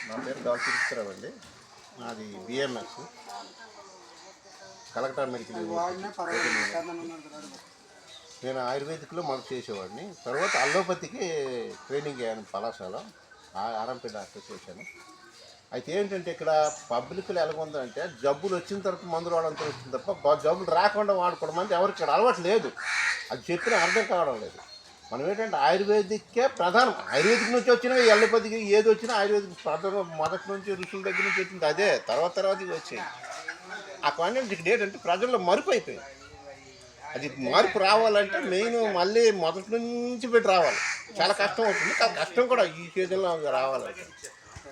నా పేరు డాక్టర్ తిరుపతిరావు అండి. నాది బిఎంఎస్ కలెక్టర్ మెడికల్ నేను ఆయుర్వేదిక్లో మొదలు చేసేవాడిని. తర్వాత అల్లోపతికి ట్రైనింగ్ అయ్యాను కళాశాల ఆర్ఎంపీ డాక్టర్ చేశాను. అయితే ఏంటంటే ఇక్కడ పబ్లిక్లో ఎలాగుందంటే జబ్బులు వచ్చిన తర్వాత మందులు వాడడంతో వచ్చిన తప్ప జబ్బులు రాకుండా వాడుకోవడం అంటే ఎవరికి ఇక్కడ అలవాటు లేదు. అది చెప్పినా అర్థం కావడం లేదు. మనం ఏంటంటే ఆయుర్వేదిక్కే ప్రధానం. ఆయుర్వేదిక్ నుంచి వచ్చినవి ఎల్లపతికి ఏది వచ్చినా ఆయుర్వేదిక్ ప్రధానం. మొదటి నుంచి ఋషుల దగ్గర నుంచి వచ్చింది అదే. తర్వాత ఇది వచ్చాయి. ఆ కాన్సెప్ట్ ఇక్కడ ఏంటంటే ప్రజల్లో మార్పు అయిపోయింది. అది మార్పు రావాలంటే మెయిన్ మళ్ళీ మొదటి నుంచి పెట్టి రావాలి. చాలా కష్టం అవుతుంది. చాలా కష్టం కూడా ఈ సీజన్లో రావాలంటే.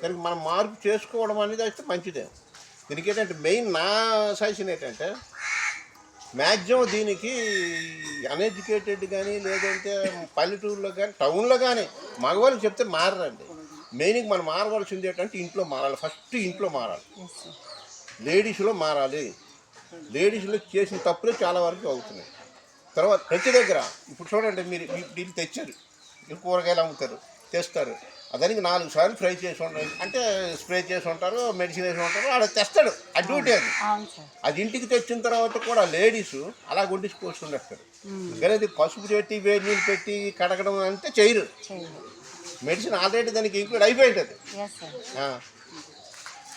దానికి మనం మార్పు చేసుకోవడం అనేది అయితే మంచిదే. దీనికి ఏంటంటే మెయిన్ నా సజెషన్ ఏంటంటే మ్యాక్సిమం దీనికి అన్ఎడ్యుకేటెడ్ కానీ లేదంటే పల్లెటూరులో కానీ టౌన్లో కానీ మగవాళ్ళకి చెప్తే మారరండి. మెయిన్గా మనం మారవలసింది ఏంటంటే ఇంట్లో మారాలి. ఫస్ట్ ఇంట్లో మారాలి, లేడీస్లో మారాలి. లేడీస్లో చేసిన తప్పులే చాలా వరకు అవుతున్నాయి. తర్వాత ప్రతి దగ్గర ఇప్పుడు చూడండి, మీరు దీన్ని తెచ్చారు, కూరగాయలు అమ్ముతారు, తెస్తారు, దానికి 4 సార్లు ఫ్రై చేసి ఉంటారు, అంటే స్ప్రే చేసి ఉంటారు, మెడిసిన్ వేసి ఉంటారు, ఆడ తెస్తాడు. ఆ డ్యూటీ అది ఇంటికి తెచ్చిన తర్వాత కూడా లేడీస్ అలా గుండిసి పోస్తుండేస్తారు. కానీ పసుపు పెట్టి వేడి నీళ్ళు పెట్టి కడగడం అంటే చేయరు. మెడిసిన్ ఆల్రెడీ దానికి ఇంక్లూడ్ అయిపోయింటుంది.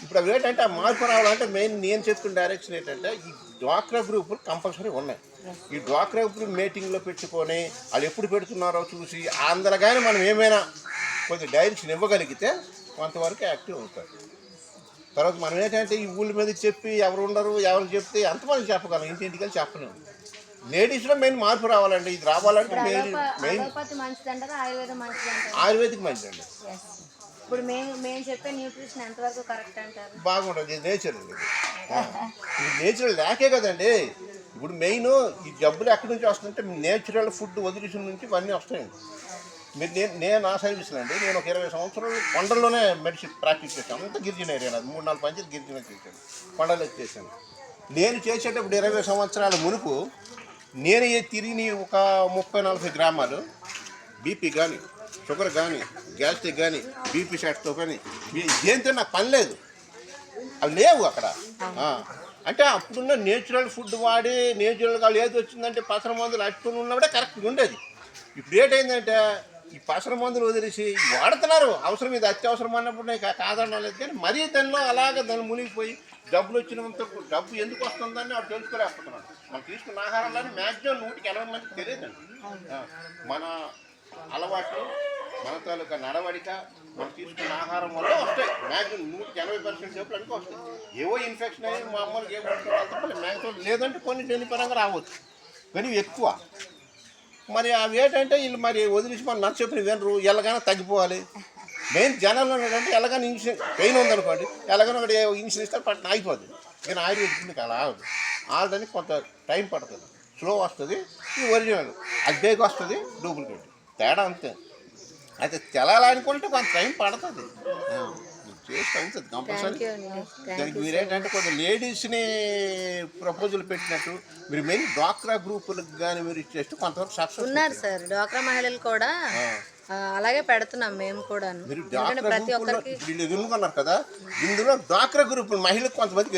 ఇప్పుడు అవి ఏంటంటే ఆ మార్పు రావాలంటే మెయిన్ నేను చెప్తున్న డైరెక్షన్ ఏంటంటే ఈ డ్వాక్రా గ్రూపులు కంపల్సరీ ఉన్నాయి. ఈ డ్వాక్రా గ్రూప్ మీటింగ్లో పెట్టుకొని వాళ్ళు ఎప్పుడు పెడుతున్నారో చూసి అందులో కానీ మనం ఏమైనా కొద్దిగా డైరెక్షన్ ఇవ్వగలిగితే కొంతవరకు యాక్టివ్ అవుతారు. తర్వాత మనం ఏంటంటే ఈ ఊళ్ళ మీద చెప్పి ఎవరు ఉండరు, ఎవరు చెప్తే ఎంతమంది చెప్పగలం, ఇంటింటికి వెళ్ళి చెప్పలేము. లేడీస్లో మెయిన్ మార్పు రావాలండి. ఇది రావాలంటే మెయిన్ ఆయుర్వేదిక్ మంచిదండి. ఇప్పుడు మేము చెప్పే న్యూట్రిషన్ ఎంతవరకు కరెక్ట్ అంటారు? బాగుంటుంది. ఇది నేచర్. ఇది నేచురల్ లేకే కదండి. ఇప్పుడు మెయిన్ ఈ జబ్బులు ఎక్కడి నుంచి వస్తుందంటే నేచురల్ ఫుడ్ వదిలేసిన నుంచి ఇవన్నీ వస్తాయండి. నేను నా సర్వీస్లో అండి, నేను ఒక 20 సంవత్సరాలు కొండల్లోనే మెడిసిన్ ప్రాక్టీస్ చేశాను. అంతా గిరిజన ఏరియా, అది 3-4 పంచాయతీ గిరిజన చేశాను, కొండలో చేశాను. నేను చేసేటప్పుడు 20 సంవత్సరాల మునుపు నేను తిరిగి ఒక 30-40 గ్రామాలు బీపీ కానీ, షుగర్ కానీ, గ్యాస్ట్రిక్ కానీ, బీపీ షాట్తో కానీ దేంతో నాకు పని లేదు. అవి లేవు అక్కడ. అంటే అప్పుడున్న నేచురల్ ఫుడ్ వాడి నేచురల్గా ఏది వచ్చిందంటే పసర మందులు అట్టుకుని ఉన్నప్పుడే కరెక్ట్గా ఉండేది. ఇప్పుడు ఏంటైందంటే ఈ పసర మందులు వదిలేసి వాడుతున్నారు. అవసరం ఇది అత్యవసరం అన్నప్పుడు నాకు కాదనడం లేదు. కానీ మరీ దానిలో అలాగే దాన్ని మునిగిపోయి డబ్బులు వచ్చినంత డబ్బు ఎందుకు వస్తుందని వాళ్ళు తెలుసుకోలేకపోతున్నాడు. మనం తీసుకున్న ఆహారాలని మ్యాక్సిమం 180 మందికి తెలియదండి. మన అలవాట్లు, మన తాలూకా నడవడిక, మనం తీసుకున్న ఆహారం వల్ల వస్తాయి. మ్యాక్సిమం 180% జబ్బులు అనుకో వస్తాయి. ఏవో ఇన్ఫెక్షన్ అయ్యి మామూలుగా ఏమో మ్యాక్సిమం లేదంటే కొన్ని జన్యుపరంగా రావచ్చు, కానీ ఎక్కువ. మరి అవి ఏంటంటే వీళ్ళు మరి వదిలేసి మనం నచ్చ చెప్పిన వినరు. ఎలాగైనా తగ్గిపోవాలి. మెయిన్ జనాల్లో ఏంటంటే ఎలాగైనా ఇన్సులిన్ పెయిన్ ఉందనుకోండి, ఎలాగైనా ఒకటి ఇన్సులిన్ ఇస్తారు, పట్టిన ఆగిపోతుంది. కానీ ఆయుర్వేదిక్ అలా ఆగదు. ఆగడానికి కొంత టైం పడుతుంది, స్లో వస్తుంది. ఇది ఒరిజినల్, అది బేగ్ వస్తుంది, డూప్లికేట్ తేడా అంతే. అయితే తెలాలనుకుంటే కొంత టైం పడుతుంది, చేస్తే అవుతుంది కంపల్సరీ. దానికి మీరేంటంటే కొంచెం లేడీస్ని ప్రపోజల్ పెట్టినట్టు మీరు మెయిన్ డ్వాక్రా గ్రూపులకు కానీ మీరు ఇచ్చేస్తే కొంతవరకు సక్సెస్ ఉన్నారు సార్. డ్వాక్రా మహిళలు కూడా అలాగే పెడుతున్నాం మేము కూడా. మీరు డ్వాక్రా గ్రూపుల్లో వీళ్ళు ఎదుర్కొన్నారు కదా, ఇందులో డ్వాక్రా గ్రూపులు మహిళలకు కొంతమంది